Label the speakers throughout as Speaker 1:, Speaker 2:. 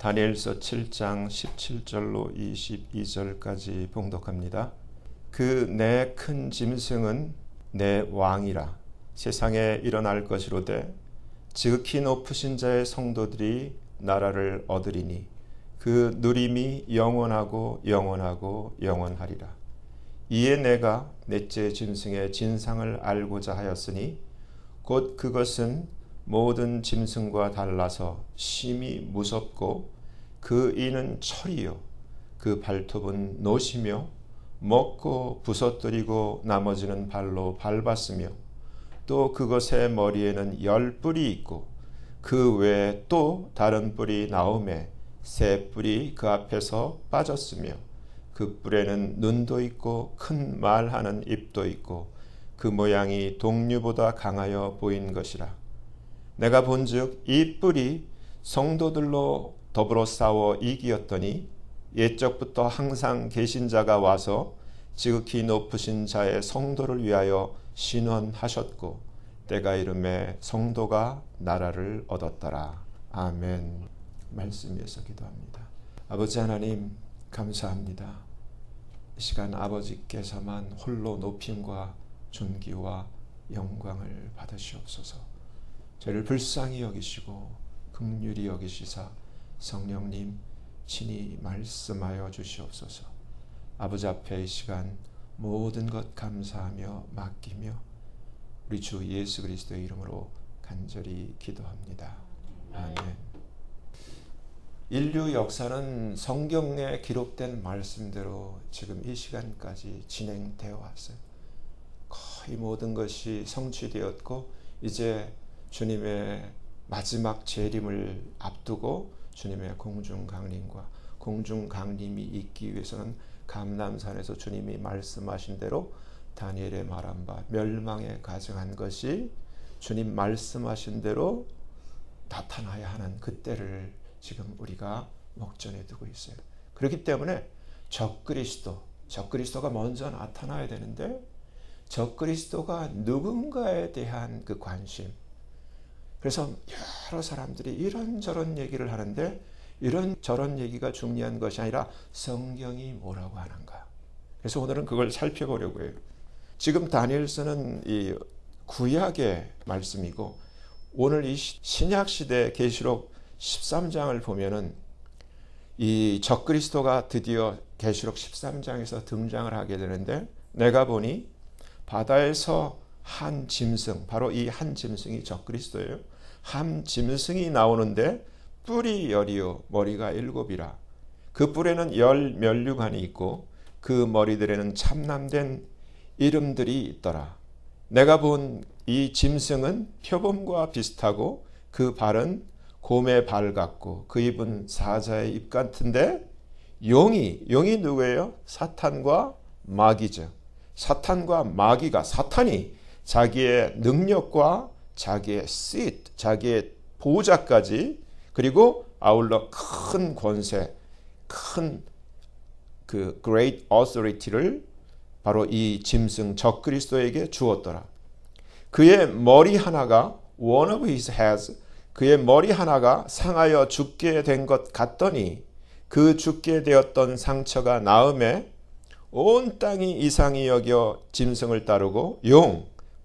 Speaker 1: 다니엘서 7장 17절로 22절까지 봉독합니다. 그 내 큰 짐승은 내 왕이라 세상에 일어날 것이로되 지극히 높으신 자의 성도들이 나라를 얻으리니 그 누림이 영원하고 영원하고 영원하리라. 이에 내가 넷째 짐승의 진상을 알고자 하였으니 곧 그것은 모든 짐승과 달라서 심히 무섭고 그 이는 철이요 그 발톱은 노시며 먹고 부서뜨리고 나머지는 발로 밟았으며 또 그것의 머리에는 10뿔이 있고 그 외에 또 다른 뿔이 나오매 새 뿔이 그 앞에서 빠졌으며 그 뿔에는 눈도 있고 큰 말하는 입도 있고 그 모양이 동류보다 강하여 보인 것이라. 내가 본즉 이 뿔이 성도들로 더불어 싸워 이기었더니 옛적부터 항상 계신 자가 와서 지극히 높으신 자의 성도를 위하여 신원하셨고 때가 이름에 성도가 나라를 얻었더라. 아멘. 말씀 위해서 기도합니다. 아버지 하나님 감사합니다. 이 시간 아버지께서만 홀로 높임과 존귀와 영광을 받으시옵소서. 저를 불쌍히 여기시고 긍휼히 여기시사 성령님 친히 말씀하여 주시옵소서. 아버지 앞에 이 시간 모든 것 감사하며 맡기며 우리 주 예수 그리스도의 이름으로 간절히 기도합니다. 아멘. 인류 역사는 성경에 기록된 말씀대로 지금 이 시간까지 진행되어 왔어요. 거의 모든 것이 성취되었고 이제 주님의 마지막 재림을 앞두고 주님의 공중 강림과 공중 강림이 있기 위해서는 감람산에서 주님이 말씀하신 대로 다니엘의 말한 바 멸망에 가증한 것이 주님 말씀하신 대로 나타나야 하는 그때를 지금 우리가 목전에 두고 있어요. 그렇기 때문에 적그리스도가 먼저 나타나야 되는데 적그리스도가 누군가에 대한 그 관심. 그래서 여러 사람들이 이런저런 얘기를 하는데 이런저런 얘기가 중요한 것이 아니라 성경이 뭐라고 하는가. 그래서 오늘은 그걸 살펴보려고 해요. 지금 다니엘서는 이 구약의 말씀이고 오늘 이 신약시대 계시록 13장을 보면은 이 적그리스도가 드디어 계시록 13장에서 등장을 하게 되는데 내가 보니 바다에서 한 짐승, 바로 이 한 짐승이 적그리스도예요. 한 짐승이 나오는데 뿔이 10이요 머리가 7이라. 그 뿔에는 10 면류관이 있고 그 머리들에는 참남된 이름들이 있더라. 내가 본 이 짐승은 표범과 비슷하고 그 발은 곰의 발 같고 그 입은 사자의 입 같은데 용이 누구예요? 사탄과 마귀죠. 사탄과 마귀가 사탄이 자기의 능력과 자기의 seat, 자기의 보좌까지 그리고 아울러 큰 권세, 큰 그 great authority를 바로 이 짐승 적그리스도에게 주었더라. 그의 머리 하나가 one of his heads, 그의 머리 하나가 상하여 죽게 된 것 같더니 그 죽게 되었던 상처가 나음에 온 땅이 이상히 여겨 짐승을 따르고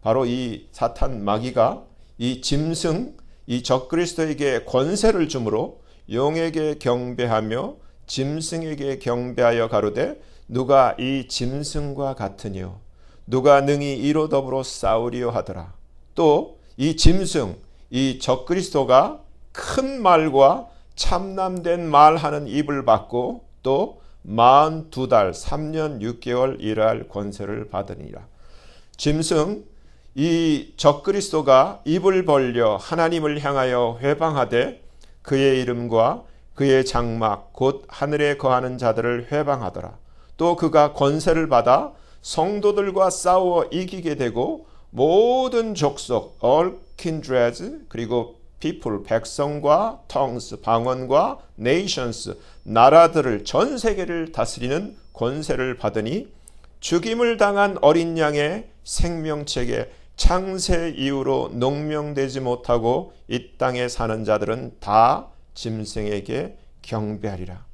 Speaker 1: 바로 이 사탄 마귀가 이 짐승, 이 적그리스도에게 권세를 주므로 용에게 경배하며 짐승에게 경배하여 가로되 누가 이 짐승과 같으뇨 누가 능히 이로 더불어 싸우리요 하더라. 또 이 짐승, 이 적그리스도가 큰 말과 참남된 말하는 입을 받고 또 42달 3년 6개월 일할 권세를 받으니라. 짐승, 이 적그리스도가 입을 벌려 하나님을 향하여 회방하되 그의 이름과 그의 장막 곧 하늘에 거하는 자들을 회방하더라. 또 그가 권세를 받아 성도들과 싸워 이기게 되고 모든 족속 all kindreds 그리고 people 백성과 tongues 방언과 nations 나라들을 전 세계를 다스리는 권세를 받으니 죽임을 당한 어린 양의 생명책에 창세 이후로 농명되지 못하고 이 땅에 사는 자들은 다 짐승에게 경배하리라.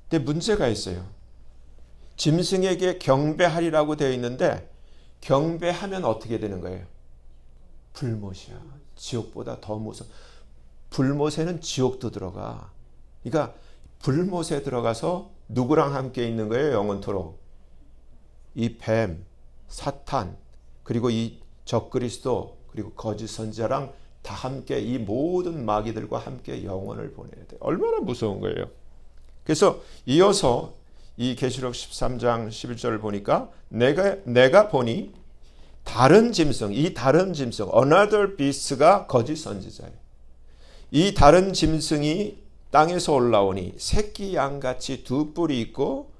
Speaker 1: 근데 문제가 있어요. 짐승에게 경배하리라고 되어 있는데 경배하면 어떻게 되는 거예요? 불못이야. 지옥보다 더 무서워. 불못에는 지옥도 들어가. 그러니까 불못에 들어가서 누구랑 함께 있는 거예요? 영원토록. 이 뱀, 사탄, 그리고 이 적그리스도, 그리고 거짓 선지자랑 다 함께 이 모든 마귀들과 함께 영원을 보내야 돼. 얼마나 무서운 거예요. 그래서 이어서 이 계시록 13장 11절을 보니까 내가 보니 다른 짐승, 이 다른 짐승, another beast가 거짓 선지자예요. 이 다른 짐승이 땅에서 올라오니 새끼 양같이 두 뿔이 있고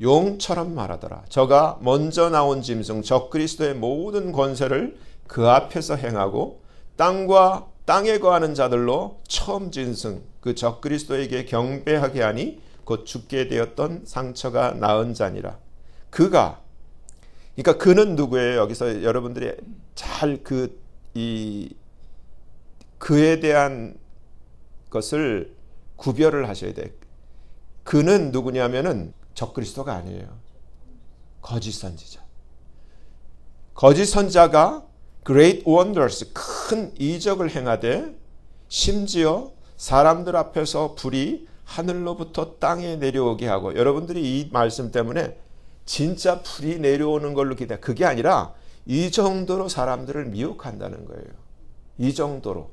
Speaker 1: 용처럼 말하더라. 저가 먼저 나온 짐승 적그리스도의 모든 권세를 그 앞에서 행하고 땅과 땅에 거하는 자들로 처음 짐승 그 적그리스도에게 경배하게 하니 곧 죽게 되었던 상처가 나은 자니라. 그가, 그러니까 그는 누구예요? 여기서 여러분들이 잘 그에 대한 것을 구별을 하셔야 돼. 그는 누구냐면은 적그리스도가 아니에요. 거짓 선지자. 거짓 선지자가 great wonders, 큰 이적을 행하되 심지어 사람들 앞에서 불이 하늘로부터 땅에 내려오게 하고, 여러분들이 이 말씀 때문에 진짜 불이 내려오는 걸로 기대. 그게 아니라 이 정도로 사람들을 미혹한다는 거예요. 이 정도로.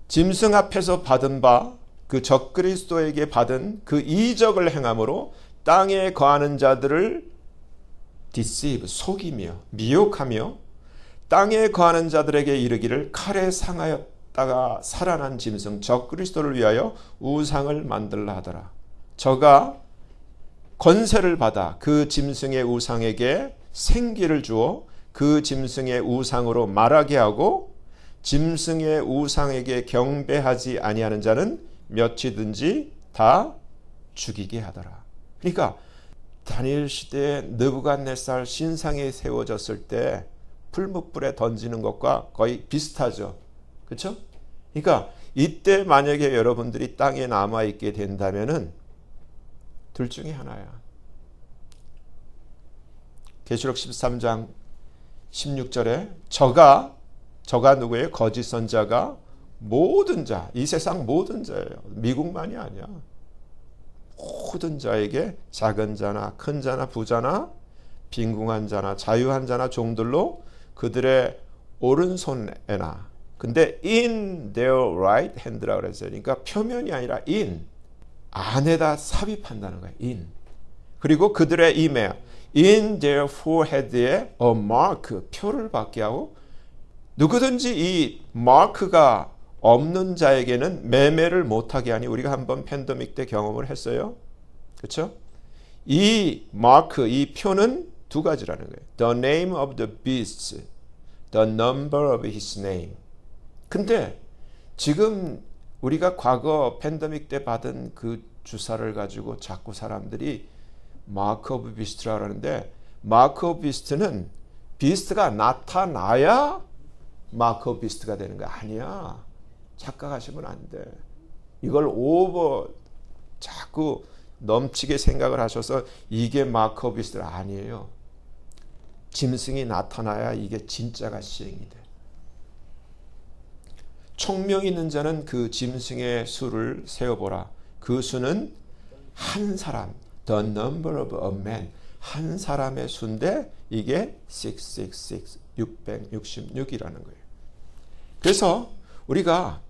Speaker 1: 짐승 앞에서 받은 바 그 적그리스도에게 받은 그 이적을 행함으로 땅에 거하는 자들을 deceive, 속이며 미혹하며 땅에 거하는 자들에게 이르기를 칼에 상하였다가 살아난 짐승 적그리스도를 위하여 우상을 만들라 하더라. 저가 권세를 받아 그 짐승의 우상에게 생기를 주어 그 짐승의 우상으로 말하게 하고 짐승의 우상에게 경배하지 아니하는 자는 몇이든지 다 죽이게 하더라. 그러니까 다니엘 시대에 느부갓네살 신상이 세워졌을 때 풀무불에 던지는 것과 거의 비슷하죠. 그렇죠? 그러니까 이때 만약에 여러분들이 땅에 남아있게 된다면은 둘 중에 하나야. 계시록 13장 16절에 저가 누구예요? 거짓 선자가 모든 자, 이 세상 모든 자예요. 미국만이 아니야. 모든 자에게 작은 자나 큰 자나 부자나 빈궁한 자나 자유한 자나 종들로 그들의 오른손에나, 근데 in their right hand라고 그랬어요. 그러니까 표면이 아니라 in, 안에다 삽입한다는 거예요. in. 그리고 그들의 임에 in their forehead에 a mark, 표를 받게 하고, 누구든지 이 마크가 없는 자에게는 매매를 못하게 하니, 우리가 한번 팬데믹 때 경험을 했어요. 그렇죠? 이 마크, 이 표는 두 가지라는 거예요. The name of the beast, the number of his name. 근데 지금 우리가 과거 팬데믹 때 받은 그 주사를 가지고 자꾸 사람들이 마크 오브 비스트라고 하는데, 마크 오브 비스트는 비스트가 나타나야 마크 오브 비스트가 되는 거 아니야. 착각하시면 안 돼. 이걸 자꾸 넘치게 생각을 하셔서 이게 마크 오브 비스트 아니에요. 짐승이 나타나야 이게 진짜가 시행이 돼. 총명 있는 자는 그 짐승의 수를 세어보라. 그 수는 한 사람, the number of a man, 한 사람의 수인데 이게 666, 666이라는 거예요. 그래서 우리가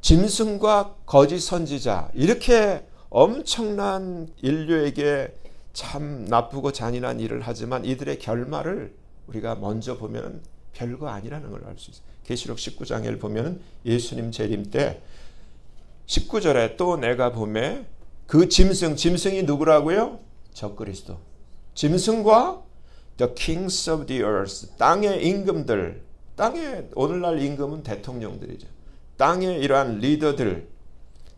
Speaker 1: 짐승과 거짓 선지자, 이렇게 엄청난 인류에게 참 나쁘고 잔인한 일을 하지만 이들의 결말을 우리가 먼저 보면 별거 아니라는 걸 알 수 있어요. 계시록 19장을 보면 예수님 재림 때 19절에 또 내가 보매 그 짐승이 누구라고요? 적그리스도. 짐승과 the kings of the earth, 땅의 임금들, 땅의 오늘날 임금은 대통령들이죠. 땅의 이러한 리더들,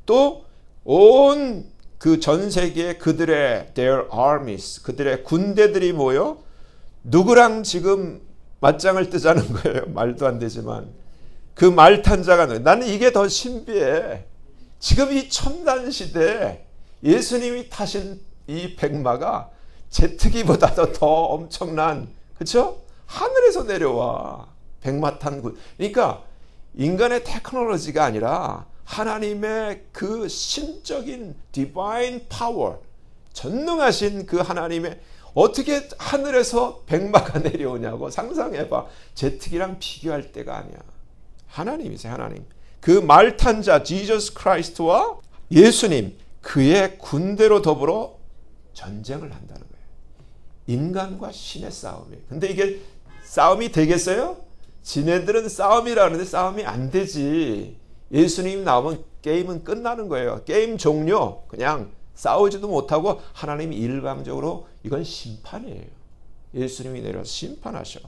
Speaker 1: 또 온 그 전 세계에 그들의 their armies, 그들의 군대들이 모여 누구랑 지금 맞짱을 뜨자는 거예요. 말도 안 되지만 그 말탄 자가, 나는 이게 더 신비해. 지금 이 첨단 시대에 예수님이 타신 이 백마가 제트기보다도 더 엄청난, 그렇죠? 하늘에서 내려와 백마 탄 군. 그러니까 인간의 테크놀로지가 아니라 하나님의 그 신적인 디바인 파워, 전능하신 그 하나님의, 어떻게 하늘에서 백마가 내려오냐고 상상해봐. 제트기랑 비교할 때가 아니야. 하나님이세요, 하나님. 그 말 탄 자 지저스 크라이스트와 예수님, 그의 군대로 더불어 전쟁을 한다는 거예요. 인간과 신의 싸움이에요. 근데 이게 싸움이 되겠어요? 지네들은 싸움이라 하는데 싸움이 안 되지. 예수님 나오면 게임은 끝나는 거예요. 게임 종료. 그냥 싸우지도 못하고 하나님이 일방적으로, 이건 심판이에요. 예수님이 내려서 심판하셔.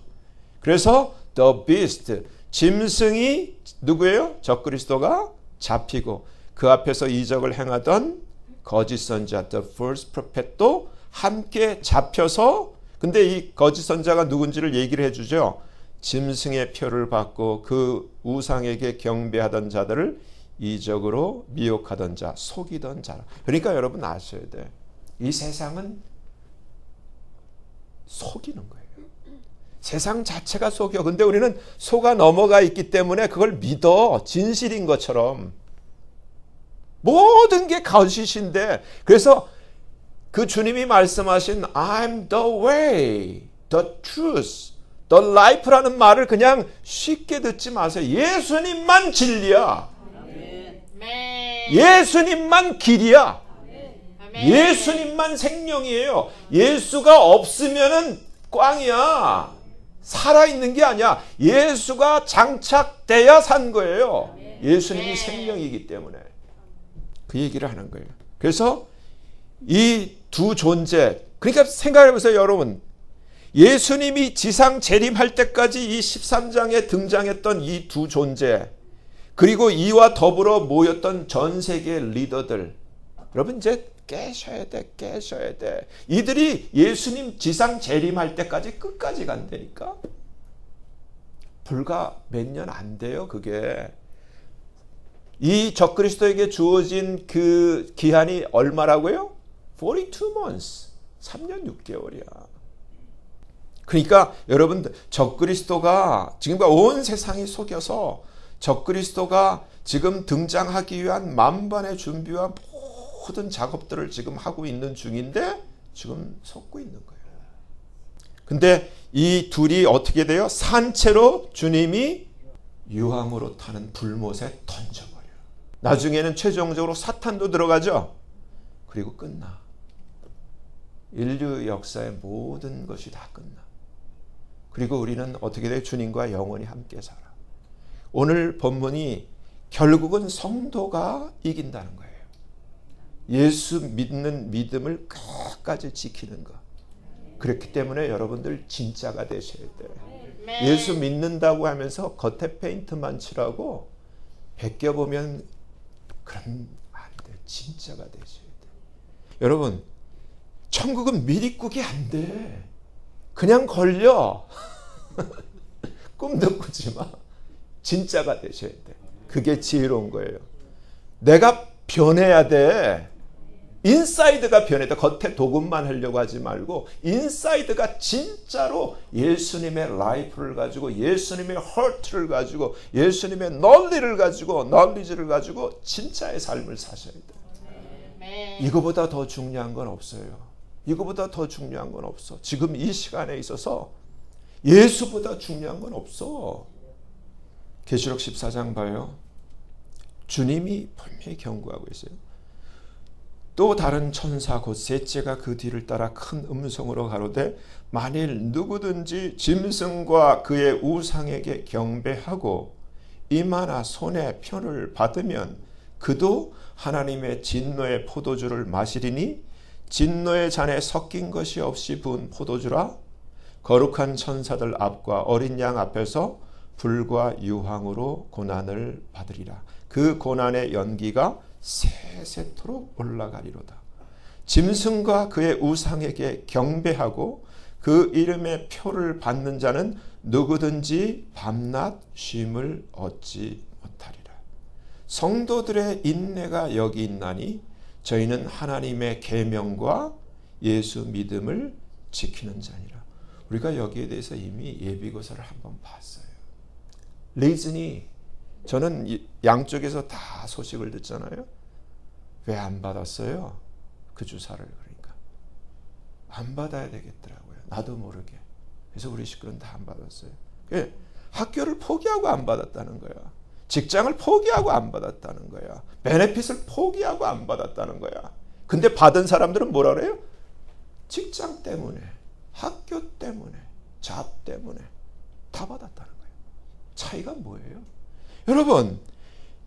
Speaker 1: 그래서 the beast, 짐승이 누구예요? 적그리스도가 잡히고 그 앞에서 이적을 행하던 거짓 선자 the false prophet도 함께 잡혀서, 근데 이 거짓 선자가 누군지를 얘기를 해주죠. 짐승의 표를 받고 그 우상에게 경배하던 자들을 이적으로 미혹하던 자, 속이던 자. 그러니까 여러분 아셔야 돼. 이 세상은 속이는 거예요. 세상 자체가 속여. 근데 우리는 속아 넘어가 있기 때문에 그걸 믿어. 진실인 것처럼. 모든 게 거짓인데, 그래서 그 주님이 말씀하신 I'm the way, the truth, the life라는 말을 그냥 쉽게 듣지 마세요. 예수님만 진리야. 예수님만 길이야. 예수님만 생명이에요. 예수가 없으면은 꽝이야. 살아있는 게 아니야. 예수가 장착돼야 산 거예요. 예수님이 생명이기 때문에. 그 얘기를 하는 거예요. 그래서 이 두 존재, 그러니까 생각해 보세요, 여러분. 예수님이 지상 재림할 때까지 이 13장에 등장했던 이 두 존재, 그리고 이와 더불어 모였던 전 세계 리더들, 여러분 이제 깨셔야 돼. 이들이 예수님 지상 재림할 때까지 끝까지 간다니까. 불과 몇 년 안 돼요, 그게. 이 적그리스도에게 주어진 그 기한이 얼마라고요? 42 months. 3년 6개월이야. 그러니까 여러분들, 적그리스도가 지금 온 세상이 속여서 적그리스도가 지금 등장하기 위한 만반의 준비와 모든 작업들을 지금 하고 있는 중인데 지금 속고 있는 거예요. 근데 이 둘이 어떻게 돼요? 산채로 주님이 유황으로 타는 불못에 던져버려요. 나중에는 최종적으로 사탄도 들어가죠. 그리고 끝나. 인류 역사의 모든 것이 다 끝나. 그리고 우리는 어떻게 돼요? 주님과 영원히 함께 살아. 오늘 본문이 결국은 성도가 이긴다는 거예요. 예수 믿는 믿음을 끝까지 지키는 것. 그렇기 때문에 여러분들 진짜가 되셔야 돼요. 예수 믿는다고 하면서 겉에 페인트만 칠하고 벗겨보면 그럼 안 돼. 진짜가 되셔야 돼. 여러분, 천국은 미리국이 안 돼. 그냥 걸려. 꿈도 꾸지 마. 진짜가 되셔야 돼. 그게 지혜로운 거예요. 내가 변해야 돼. 인사이드가 변해야 돼. 겉에 도금만 하려고 하지 말고 인사이드가 진짜로 예수님의 라이프를 가지고, 예수님의 허트를 가지고, 예수님의 널리를 가지고, 널리지를 가지고 진짜의 삶을 사셔야 돼. 이거보다 더 중요한 건 없어요. 이거보다 더 중요한 건 없어. 지금 이 시간에 있어서 예수보다 중요한 건 없어. 계시록 14장 봐요. 주님이 분명히 경고하고 있어요. 또 다른 천사 곧 셋째가 그 뒤를 따라 큰 음성으로 가로되 만일 누구든지 짐승과 그의 우상에게 경배하고 이마나 손에 표를 받으면 그도 하나님의 진노의 포도주를 마시리니 진노의 잔에 섞인 것이 없이 부은 포도주라. 거룩한 천사들 앞과 어린 양 앞에서 불과 유황으로 고난을 받으리라. 그 고난의 연기가 세세토록 올라가리로다. 짐승과 그의 우상에게 경배하고 그 이름의 표를 받는 자는 누구든지 밤낮 쉼을 얻지 못하리라. 성도들의 인내가 여기 있나니 저희는 하나님의 계명과 예수 믿음을 지키는 자니라. 우리가 여기에 대해서 이미 예비고사를 한번 봤어요. 리즌이 저는 양쪽에서 다 소식을 듣잖아요. 왜 안 받았어요? 그 주사를. 그러니까 안 받아야 되겠더라고요. 나도 모르게. 그래서 우리 식구는 다 안 받았어요. 학교를 포기하고 안 받았다는 거야. 직장을 포기하고 안 받았다는 거야. 베네핏을 포기하고 안 받았다는 거야. 근데 받은 사람들은 뭐라 그래요? 직장 때문에, 학교 때문에, 잡 때문에 다 받았다는 거예요. 차이가 뭐예요? 여러분,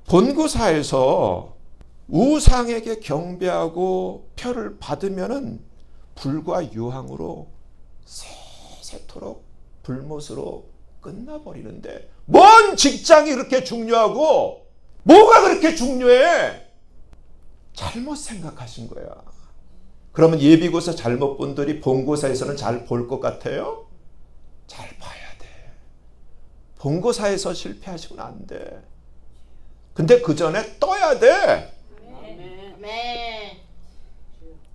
Speaker 1: 본고사에서 우상에게 경배하고 표를 받으면은 불과 유황으로 세세토록 불못으로 끝나버리는데 뭔 직장이 그렇게 중요하고 뭐가 그렇게 중요해? 잘못 생각하신 거야. 그러면 예비고사 잘못 본 분들이 본고사에서는 잘 볼 것 같아요? 잘 봐야 돼. 본고사에서 실패하시면 안 돼. 근데 그 전에 떠야 돼.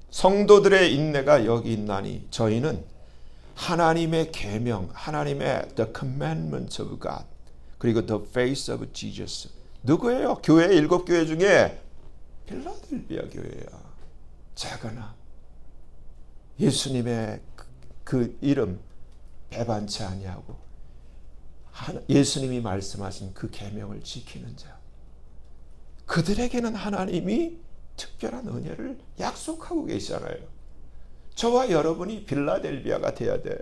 Speaker 1: 성도들의 인내가 여기 있나니 저희는 하나님의 계명, 하나님의 the commandments of God, 그리고 the face of Jesus. 누구예요? 교회 7교회 중에 필라델비아 교회야. 작으나 예수님의 그 이름 배반치 아니하고 예수님이 말씀하신 그 계명을 지키는 자. 그들에게는 하나님이 특별한 은혜를 약속하고 계시잖아요. 저와 여러분이 필라델비아가 돼야 돼.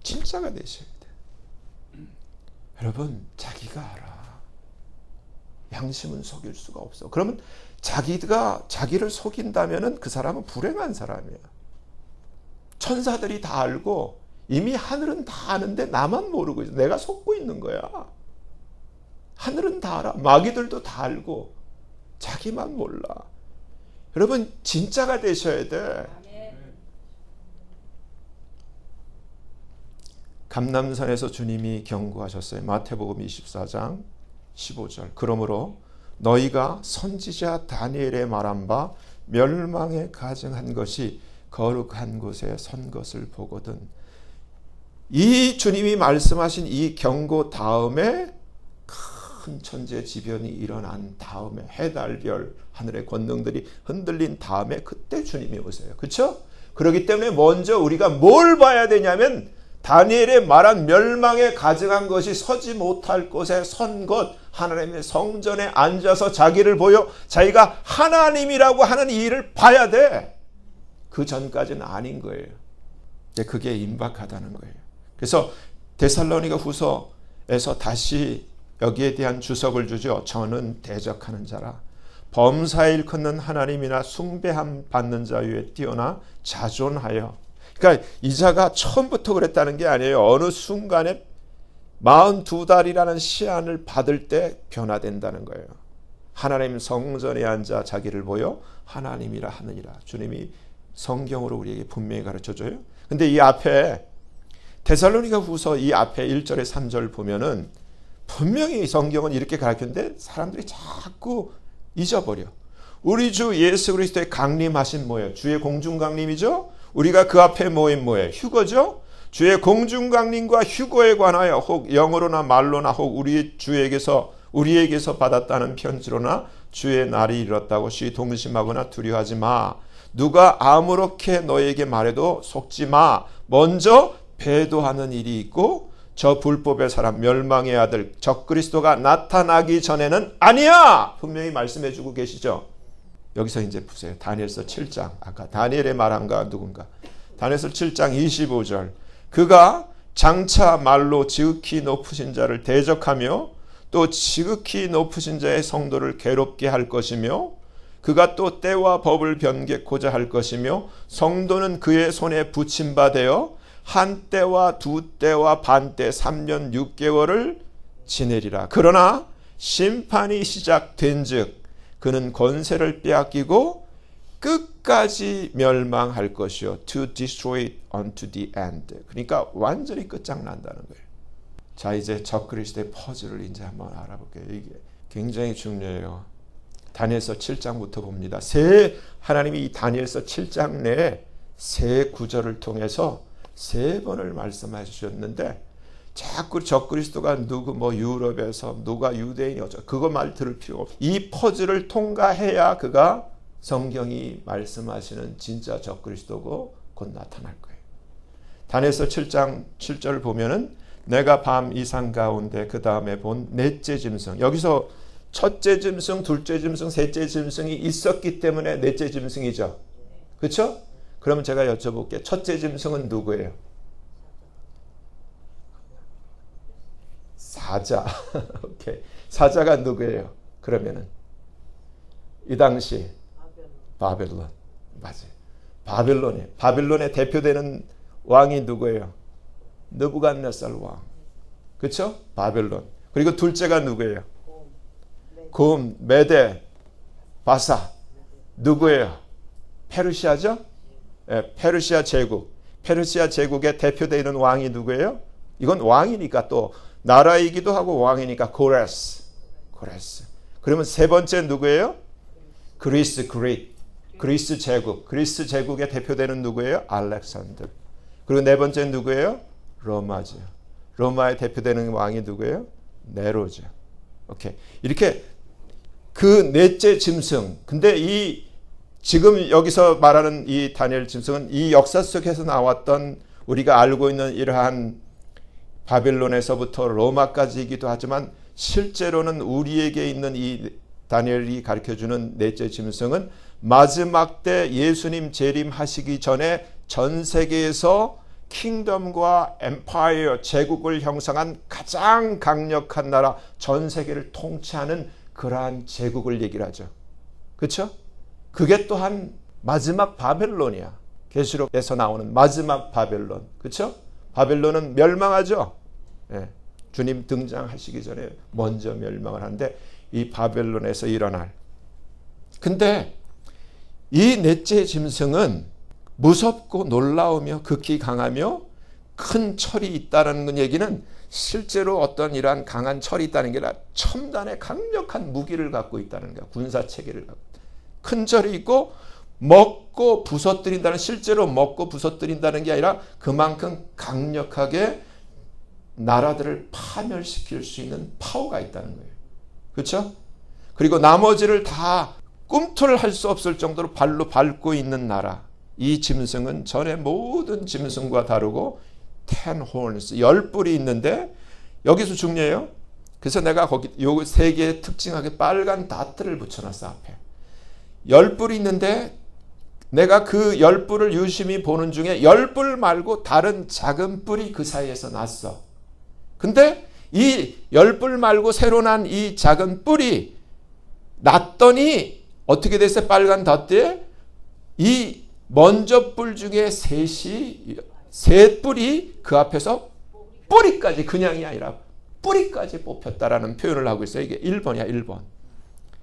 Speaker 1: 진짜가 되셔야 돼. 여러분, 자기가 알아. 양심은 속일 수가 없어. 그러면 자기가 자기를 속인다면은 그 사람은 불행한 사람이야. 천사들이 다 알고 이미 하늘은 다 아는데 나만 모르고 있어. 내가 속고 있는 거야. 하늘은 다 알아. 마귀들도 다 알고 자기만 몰라. 여러분, 진짜가 되셔야 돼. 감람산에서 주님이 경고하셨어요. 마태복음 24장 15절. 그러므로 너희가 선지자 다니엘의 말한 바 멸망에 가증한 것이 거룩한 곳에 선 것을 보거든. 이 주님이 말씀하신 이 경고 다음에 큰 천재지변이 일어난 다음에 해달별 하늘의 권능들이 흔들린 다음에 그때 주님이 오세요. 그렇죠? 그렇기 때문에 먼저 우리가 뭘 봐야 되냐면 다니엘의 말한 멸망에 가증한 것이 서지 못할 곳에 선 것, 하나님의 성전에 앉아서 자기를 보여 자기가 하나님이라고 하는 일을 봐야 돼. 그 전까지는 아닌 거예요. 근데 그게 임박하다는 거예요. 그래서 데살로니가 후서에서 다시 여기에 대한 주석을 주죠. 저는 대적하는 자라 범사에 일컫는 하나님이나 숭배함 받는 자 위에 뛰어나 자존하여. 그러니까 이 자가 처음부터 그랬다는 게 아니에요. 어느 순간에 42달이라는 시한을 받을 때 변화된다는 거예요. 하나님 성전에 앉아 자기를 보여 하나님이라 하느니라. 주님이 성경으로 우리에게 분명히 가르쳐줘요. 근데 이 앞에 데살로니가 후서 이 앞에 1절에 3절 보면은 분명히 성경은 이렇게 가르쳤는데 사람들이 자꾸 잊어버려. 우리 주 예수 그리스도의 강림하신 뭐예요? 주의 공중 강림이죠? 우리가 그 앞에 모인 뭐예요? 휴거죠? 주의 공중 강림과 휴거에 관하여 혹 영어로나 말로나 혹 우리에게서 받았다는 편지로나 주의 날이 이르렀다고 동심하거나 두려워하지 마. 누가 아무렇게 너에게 말해도 속지 마. 먼저 배도하는 일이 있고 저 불법의 사람 멸망의 아들 적그리스도가 나타나기 전에는 아니야. 분명히 말씀해주고 계시죠. 여기서 이제 보세요. 다니엘서 7장. 아까 다니엘의 말한가 누군가. 다니엘서 7장 25절. 그가 장차 말로 지극히 높으신 자를 대적하며 또 지극히 높으신 자의 성도를 괴롭게 할 것이며 그가 또 때와 법을 변개코자 할 것이며 성도는 그의 손에 붙임바되어 한 때와 두 때와 반 때 3년 6개월을 지내리라. 그러나 심판이 시작된 즉 그는 권세를 빼앗기고 끝까지 멸망할 것이요. To destroy it unto the end. 그러니까 완전히 끝장난다는 거예요. 자, 이제 적그리스도의 퍼즐을 이제 한번 알아볼게요. 이게 굉장히 중요해요. 다니엘서 7장부터 봅니다. 하나님이 이 다니엘서 7장 내에 세 구절을 통해서 세 번을 말씀해 주셨는데 자꾸 적그리스도가 누구 유럽에서 누가 유대인이 어쩌고 그거 말 들을 필요 없어. 이 퍼즐을 통과해야 그가 성경이 말씀하시는 진짜 적그리스도고 곧 나타날 거예요. 다니엘서 7장 7절 보면은 내가 밤 이상 가운데 그 다음에 본 넷째 짐승, 여기서 첫째 짐승, 둘째 짐승, 셋째 짐승이 있었기 때문에 넷째 짐승이죠. 그렇죠? 그러면 제가 여쭤볼게요. 첫째 짐승은 누구예요? 사자. 오케이. 사자가 누구예요? 그러면은 이 당시 바벨론. 맞아요. 바벨론에 대표되는 왕이 누구예요? 느부갓네살 왕. 그렇죠? 바벨론. 그리고 둘째가 누구예요? 곰, 메데, 바사. 누구예요? 페르시아죠? 네, 페르시아 제국. 페르시아 제국에 대표되는 왕이 누구예요? 이건 왕이니까 또 나라이기도 하고 왕이니까 고레스. 그러면 세 번째 누구예요? 그리스 제국. 그리스 제국에 대표되는 누구예요? 알렉산더. 그리고 네 번째 누구예요? 로마죠. 로마에 대표되는 왕이 누구예요? 네로죠. 오케이. 이렇게 그 넷째 짐승. 근데 지금 여기서 말하는 이 다니엘 짐승은 이 역사 속에서 나왔던 우리가 알고 있는 이러한 바벨론에서부터 로마까지이기도 하지만 실제로는 우리에게 있는 이 다니엘이 가르쳐주는 넷째 짐승은 마지막 때 예수님 재림하시기 전에 전 세계에서 킹덤과 엠파이어, 제국을 형성한 가장 강력한 나라, 전 세계를 통치하는 그러한 제국을 얘기를 하죠. 그렇죠? 그게 또한 마지막 바벨론이야. 계시록에서 나오는 마지막 바벨론. 그렇죠? 바벨론은 멸망하죠. 예. 주님 등장하시기 전에 먼저 멸망을 하는데 이 바벨론에서 일어날. 근데 이 넷째 짐승은 무섭고 놀라우며 극히 강하며 큰 철이 있다는 얘기는 실제로 어떤 이러한 강한 철이 있다는 게 아니라 첨단의 강력한 무기를 갖고 있다는 거야. 군사체계를 갖고. 큰 철이 있고 먹고 부서뜨린다는, 실제로 먹고 부서뜨린다는 게 아니라 그만큼 강력하게 나라들을 파멸시킬 수 있는 파워가 있다는 거예요. 그렇죠? 그리고 나머지를 다 꿈틀할 수 없을 정도로 발로 밟고 있는 나라. 이 짐승은 전에 모든 짐승과 다르고 10 horns, 10뿔이 있는데 여기서 중요해요. 그래서 내가 거기 요 세 개의 특징하게 빨간 다트를 붙여놨어 앞에. 10뿔이 있는데 내가 그 10뿔을 유심히 보는 중에 10뿔 말고 다른 작은 뿔이 그 사이에서 났어. 근데 이 10뿔 말고 새로 난 이 작은 뿔이 났더니 어떻게 됐어요? 빨간 다트에 이 먼저 뿔 중에 세 뿔이 그 앞에서 뿌리까지, 그냥이 아니라 뿌리까지 뽑혔다라는 표현을 하고 있어요. 이게 1번이야, 1번.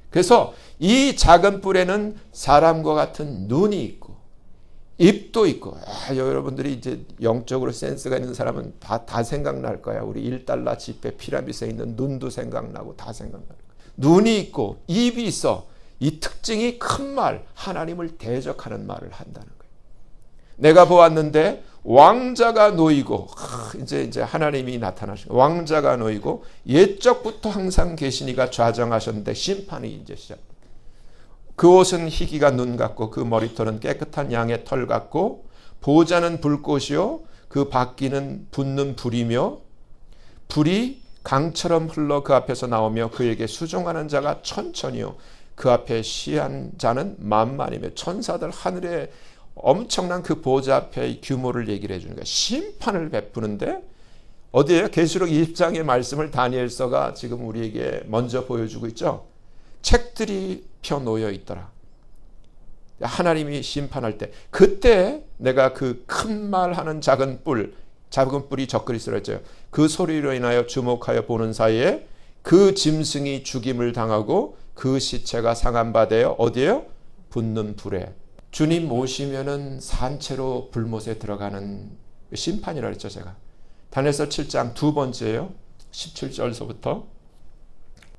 Speaker 1: 그래서 이 작은 뿔에는 사람과 같은 눈이 있고 입도 있고, 여러분들이 이제 영적으로 센스가 있는 사람은 다 생각날 거야. 우리 1달러 지폐 피라미드에 있는 눈도 생각나고 다 생각날 거야. 눈이 있고 입이 있어. 이 특징이 큰 말, 하나님을 대적하는 말을 한다는 거예요. 내가 보았는데 왕자가 놓이고, 이제 하나님이 나타나시고, 왕자가 놓이고 옛적부터 항상 계시니가 좌정하셨는데 심판이 이제 시작됩니다. 그 옷은 희기가 눈 같고 그 머리털은 깨끗한 양의 털 같고 보좌는 불꽃이요 그 바퀴는 붙는 불이며 불이 강처럼 흘러 그 앞에서 나오며 그에게 수종하는 자가 천천히요 그 앞에 시한 자는 만만이며, 천사들 하늘에 엄청난 그 보좌 앞에 규모를 얘기를 해주는 거예요. 심판을 베푸는데 어디에요? 계시록 20장의 말씀을 다니엘서가 지금 우리에게 먼저 보여주고 있죠. 책들이 펴놓여 있더라. 하나님이 심판할 때, 그때 내가 그 큰 말하는 작은 뿔이 적그리스도라 했죠. 그 소리로 인하여 주목하여 보는 사이에 그 짐승이 죽임을 당하고 그 시체가 상한 바 되어 어디에요? 붙는 불에. 주님 오시면은 산채로 불못에 들어가는 심판이라 했죠, 제가. 다니엘서 7장 두 번째예요. 17절서부터.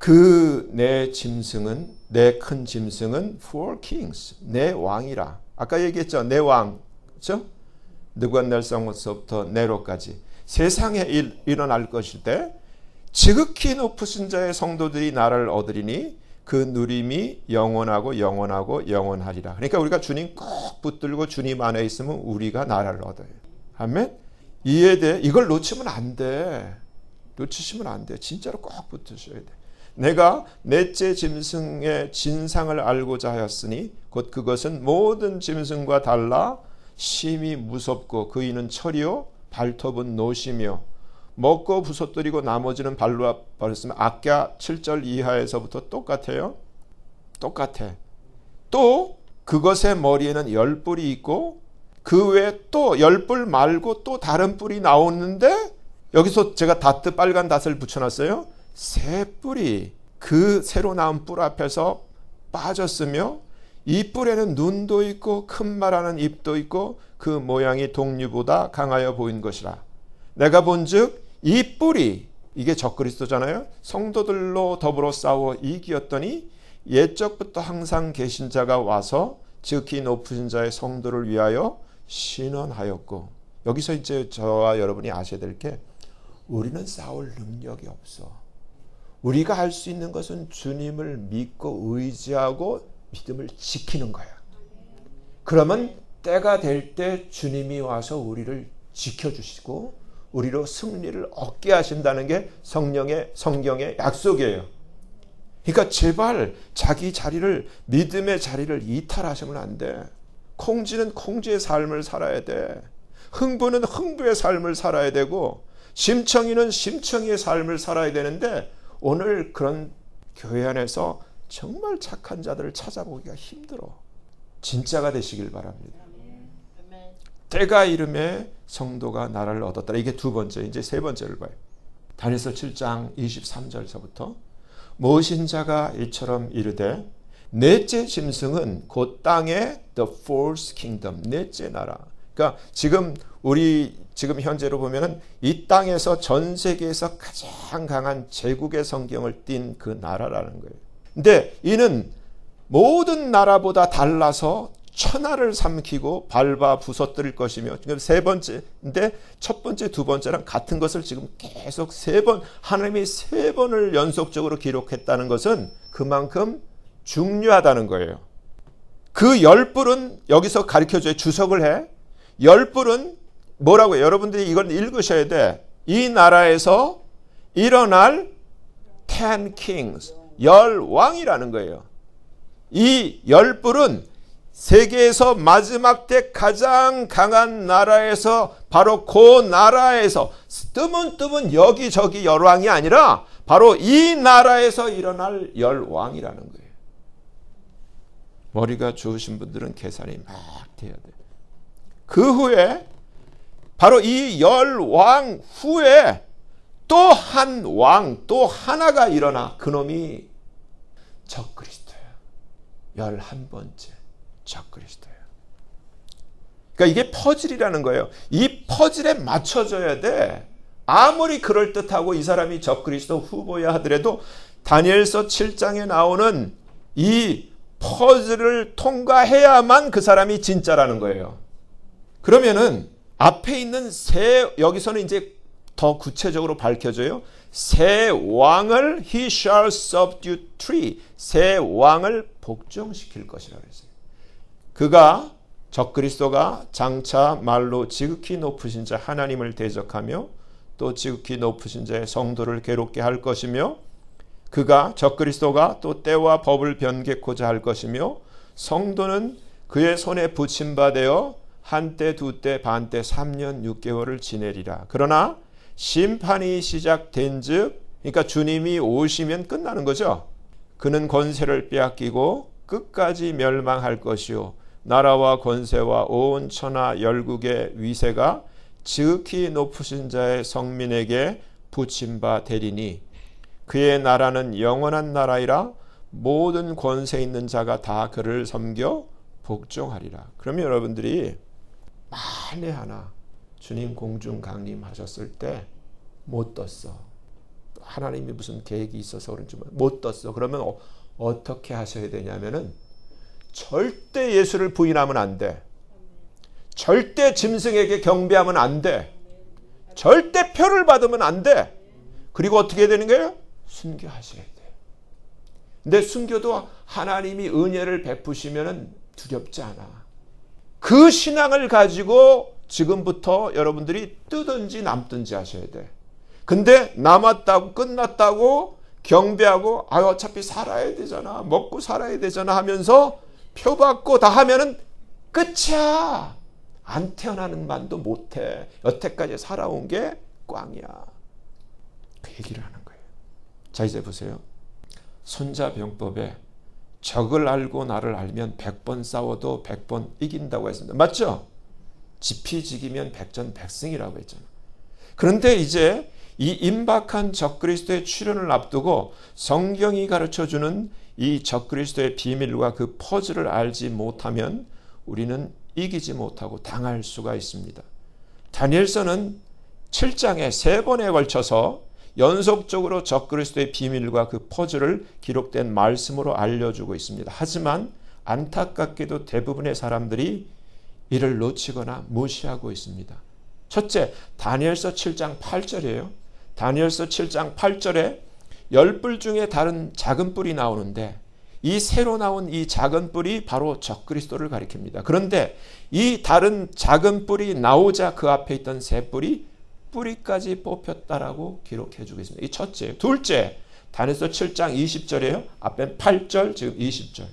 Speaker 1: 그 내 짐승은, 내 큰 짐승은 four kings, 내 왕이라. 아까 얘기했죠. 내 왕, 그렇죠? 느부갓네살서부터 네로까지 세상에 일어날 것일 때 지극히 높으신 자의 성도들이 나라를 얻으리니 그 누림이 영원하고 영원하고 영원하리라. 그러니까 우리가 주님 꼭 붙들고 주님 안에 있으면 우리가 나라를 얻어요. 아멘. 이에 대해 이걸 놓치면 안 돼. 놓치시면 안 돼. 진짜로 꼭 붙으셔야 돼. 내가 넷째 짐승의 진상을 알고자 하였으니 곧 그것은 모든 짐승과 달라 심히 무섭고 그 이는 철이요 발톱은 노시며 먹고 부서뜨리고 나머지는 발로 버렸으면 아까 7절 이하에서부터 똑같아요. 똑같아. 또 그것의 머리에는 10뿔이 있고 그 외에 또 10뿔 말고 또 다른 뿔이 나오는데 여기서 제가 다트 빨간 닷을 붙여놨어요. 3뿔이 그 새로 나온 뿔 앞에서 빠졌으며 이 뿔에는 눈도 있고 큰 말하는 입도 있고 그 모양이 동류보다 강하여 보인 것이라. 내가 본즉 이 뿔이, 이게 적그리스도잖아요. 성도들로 더불어 싸워 이기었더니 옛적부터 항상 계신 자가 와서 지극히 높으신 자의 성도를 위하여 신원하였고. 여기서 이제 저와 여러분이 아셔야 될 게 우리는 싸울 능력이 없어. 우리가 할 수 있는 것은 주님을 믿고 의지하고 믿음을 지키는 거야. 그러면 때가 될 때 주님이 와서 우리를 지켜주시고 우리로 승리를 얻게 하신다는 게 성경의 약속이에요. 그러니까 제발 자기 자리를, 믿음의 자리를 이탈하시면 안 돼. 콩쥐는 콩쥐의 삶을 살아야 돼. 흥부는 흥부의 삶을 살아야 되고 심청이는 심청이의 삶을 살아야 되는데 오늘 그런 교회 안에서 정말 착한 자들을 찾아보기가 힘들어. 진짜가 되시길 바랍니다. 때가 이름에 성도가 나라를 얻었다. 이게 두 번째. 이제 세 번째를 봐요. 다니엘서 7장 23절서부터 모신 자가 이처럼 이르되 넷째 짐승은 곧 땅의 the fourth kingdom, 넷째 나라. 그러니까 지금 현재로 보면은 이 땅에서 전 세계에서 가장 강한 제국의 성경을 띈 그 나라라는 거예요. 근데 이는 모든 나라보다 달라서 천하를 삼키고 밟아 부서뜨릴 것이며, 지금 세 번째인데 첫 번째, 두 번째랑 같은 것을 지금 계속 하나님이 3번을 연속적으로 기록했다는 것은 그만큼 중요하다는 거예요. 그 10뿔은 여기서 가르쳐줘요. 주석을 해. 10뿔은 뭐라고요? 여러분들이 이걸 읽으셔야 돼. 이 나라에서 일어날 10 kings, 10왕이라는 거예요. 이 10뿔은 세계에서 마지막 때 가장 강한 나라에서, 바로 그 나라에서 뜨문뜨문 여기저기 열왕이 아니라 바로 이 나라에서 일어날 열왕이라는 거예요. 머리가 좋으신 분들은 계산이 막 돼야 돼요. 그 후에 바로 이 열왕 후에 또 한 왕, 또 하나가 일어나. 그놈이 적그리스도예요. 11번째 적그리스도예요. 그러니까 이게 퍼즐이라는 거예요. 이 퍼즐에 맞춰져야 돼. 아무리 그럴듯하고 이 사람이 적그리스도 후보야 하더라도 다니엘서 7장에 나오는 이 퍼즐을 통과해야만 그 사람이 진짜라는 거예요. 그러면은 앞에 있는 여기서는 이제 더 구체적으로 밝혀져요. 새 왕을 he shall subdue three, 새 왕을 복종시킬 것이라 그랬어요. 그가, 적그리스도가 장차 말로 지극히 높으신 자 하나님을 대적하며 또 지극히 높으신 자의 성도를 괴롭게 할 것이며, 그가, 적그리스도가 또 때와 법을 변개코자 할 것이며, 성도는 그의 손에 붙임바 되어 한때, 두때, 반때, 3년 6개월을 지내리라. 그러나 심판이 시작된 즉, 그러니까 주님이 오시면 끝나는 거죠. 그는 권세를 빼앗기고 끝까지 멸망할 것이요 나라와 권세와 온 천하 열국의 위세가 지극히 높으신 자의 성민에게 붙임바 되리니 그의 나라는 영원한 나라이라 모든 권세 있는 자가 다 그를 섬겨 복종하리라. 그러면 여러분들이 만에 하나 주님 공중 강림하셨을 때 못 떴어. 하나님이 무슨 계획이 있어서 그런지 못 떴어. 그러면 어떻게 하셔야 되냐면은 절대 예수를 부인하면 안 돼. 절대 짐승에게 경배하면 안 돼. 절대 표를 받으면 안 돼. 그리고 어떻게 해야 되는 거예요? 순교하셔야 돼. 근데 순교도 하나님이 은혜를 베푸시면 두렵지 않아. 그 신앙을 가지고 지금부터 여러분들이 뜨든지 남든지 하셔야 돼. 근데 남았다고 끝났다고 경배하고 어차피 살아야 되잖아. 먹고 살아야 되잖아 하면서 표 받고 다 하면은 끝이야. 안 태어나는 만도 못해. 여태까지 살아온 게 꽝이야. 그 얘기를 하는 거예요. 자, 이제 보세요. 손자병법에 적을 알고 나를 알면 100번 싸워도 100번 이긴다고 했습니다. 맞죠? 지피지기면 백전백승이라고 했잖아요. 그런데 이제 이 임박한 적그리스도의 출현을 앞두고 성경이 가르쳐주는 이 적그리스도의 비밀과 그 퍼즐을 알지 못하면 우리는 이기지 못하고 당할 수가 있습니다. 다니엘서는 7장에 3번에 걸쳐서 연속적으로 적그리스도의 비밀과 그 퍼즐을 기록된 말씀으로 알려주고 있습니다. 하지만 안타깝게도 대부분의 사람들이 이를 놓치거나 무시하고 있습니다. 첫째, 다니엘서 7장 8절이에요. 다니엘서 7장 8절에 10뿔 중에 다른 작은 뿔이 나오는데 이 새로 나온 이 작은 뿔이 바로 적그리스도를 가리킵니다. 그런데 이 다른 작은 뿔이 나오자 그 앞에 있던 새 뿔이 뿌리까지 뽑혔다라고 기록해 주고 있습니다. 이 첫째. 둘째, 다니엘서 7장 20절이에요. 앞에 8절, 지금 20절.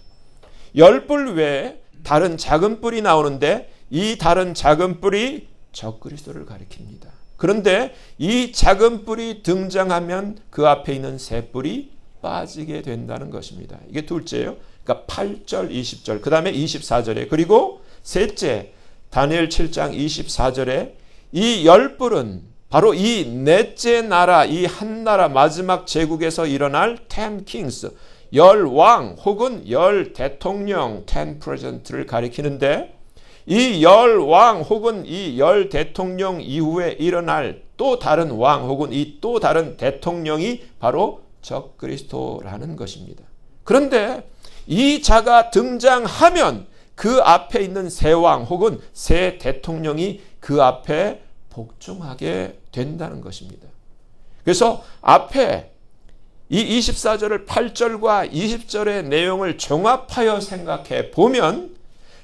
Speaker 1: 10뿔 외에 다른 작은 뿔이 나오는데 이 다른 작은 뿔이 적그리스도를 가리킵니다. 그런데 이 작은 뿔이 등장하면 그 앞에 있는 새 뿔이 빠지게 된다는 것입니다. 이게 둘째예요. 그러니까 8절, 20절, 그 다음에 24절에 그리고 셋째, 다니엘 7장 24절에 이 10뿔은 바로 이 넷째 나라, 이 한 나라 마지막 제국에서 일어날 10 kings, 10왕 혹은 10 대통령, 10 president를 가리키는데 이 10왕 혹은 이 10 대통령 이후에 일어날 또 다른 왕 혹은 이 또 다른 대통령이 바로 적그리스도라는 것입니다. 그런데 이 자가 등장하면 그 앞에 있는 새 왕 혹은 새 대통령이 그 앞에 복종하게 된다는 것입니다. 그래서 앞에 이 24절을 8절과 20절의 내용을 종합하여 생각해 보면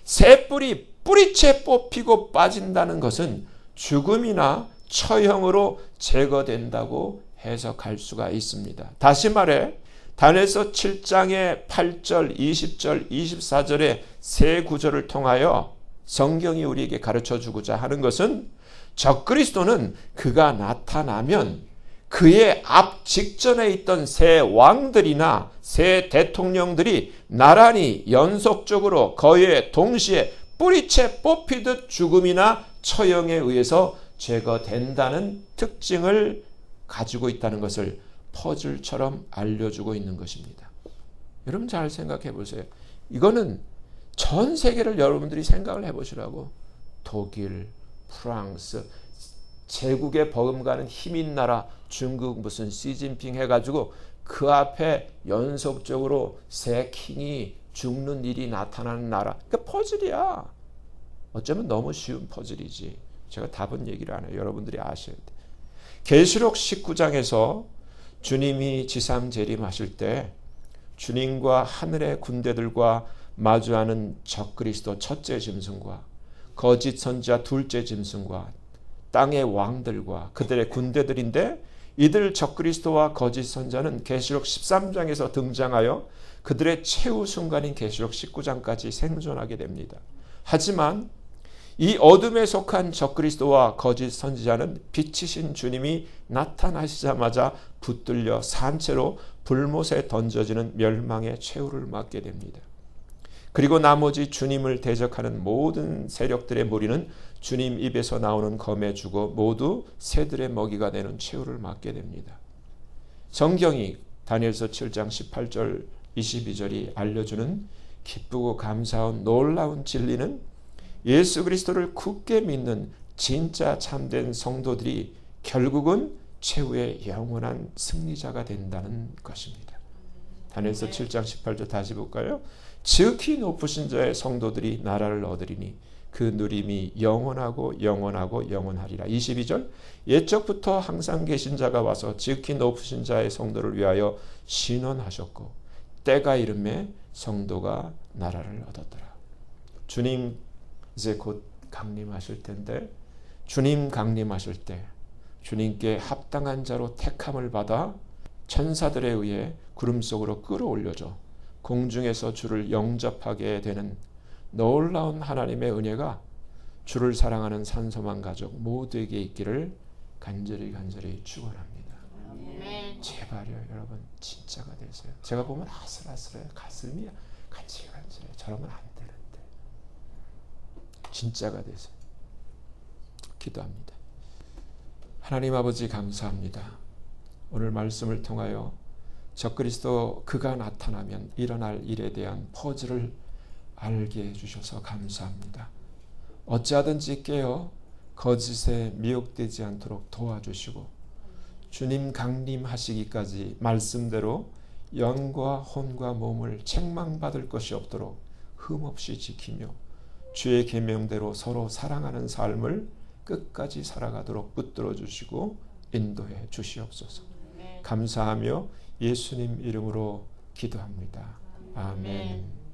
Speaker 1: 새 뿔이 뿌리채 뽑히고 빠진다는 것은 죽음이나 처형으로 제거된다고 해석할 수가 있습니다. 다시 말해 다니엘서 7장의 8절, 20절, 24절의 세 구절을 통하여 성경이 우리에게 가르쳐주고자 하는 것은 적그리스도는 그가 나타나면 그의 앞 직전에 있던 새 왕들이나 새 대통령들이 나란히 연속적으로 거의 동시에 뿌리채 뽑히듯 죽음이나 처형에 의해서 제거된다는 특징을 가지고 있다는 것을 퍼즐처럼 알려주고 있는 것입니다. 여러분 잘 생각해 보세요. 이거는 전 세계를 여러분들이 생각을 해보시라고. 독일, 프랑스, 제국에 버금가는 힘인 나라, 중국 무슨 시진핑 해가지고 그 앞에 연속적으로 새 킹이 죽는 일이 나타나는 나라. 그러니까 퍼즐이야. 어쩌면 너무 쉬운 퍼즐이지. 제가 답은 얘기를 안 해요. 여러분들이 아셔야 돼. 계시록 19장에서 주님이 지상 재림하실 때 주님과 하늘의 군대들과 마주하는 적그리스도 첫째 짐승과 거짓 선지자 둘째 짐승과 땅의 왕들과 그들의 군대들인데 이들 적그리스도와 거짓 선지자는 계시록 13장에서 등장하여 그들의 최후 순간인 계시록 19장까지 생존하게 됩니다. 하지만 이 어둠에 속한 적그리스도와 거짓 선지자는 빛이신 주님이 나타나시자마자 붙들려 산채로 불못에 던져지는 멸망의 최후를 맞게 됩니다. 그리고 나머지 주님을 대적하는 모든 세력들의 무리는 주님 입에서 나오는 검에 죽어 모두 새들의 먹이가 되는 최후를 맞게 됩니다. 성경이 다니엘서 7장 18절 22절이 알려주는 기쁘고 감사한 놀라운 진리는 예수 그리스도를 굳게 믿는 진짜 참된 성도들이 결국은 최후의 영원한 승리자가 된다는 것입니다. 다니엘서 7장 18절 다시 볼까요? 지극히 높으신 자의 성도들이 나라를 얻으리니 그 누림이 영원하고 영원하고 영원하리라. 22절 옛적부터 항상 계신 자가 와서 지극히 높으신 자의 성도를 위하여 신원하셨고 때가 이름에 성도가 나라를 얻었더라. 주님 이제 곧 강림하실 텐데 주님 강림하실 때 주님께 합당한 자로 택함을 받아 천사들에 의해 구름 속으로 끌어올려져 공중에서 주를 영접하게 되는 놀라운 하나님의 은혜가 주를 사랑하는 산소만 가족 모두에게 있기를 간절히 축원합니다. 제발요 여러분 진짜가 되세요. 제가 보면 아슬아슬해요. 가슴이 간질간질해요. 저러면 안 되는데 진짜가 되세요. 기도합니다. 하나님 아버지 감사합니다. 오늘 말씀을 통하여 적그리스도 그가 나타나면 일어날 일에 대한 퍼즐을 알게 해주셔서 감사합니다. 어찌하든지 깨어 거짓에 미혹되지 않도록 도와주시고 주님 강림하시기까지 말씀대로 영과 혼과 몸을 책망받을 것이 없도록 흠없이 지키며 주의 계명대로 서로 사랑하는 삶을 끝까지 살아가도록 붙들어 주시고 인도해 주시옵소서. 감사하며 예수님 이름으로 기도합니다. 아멘.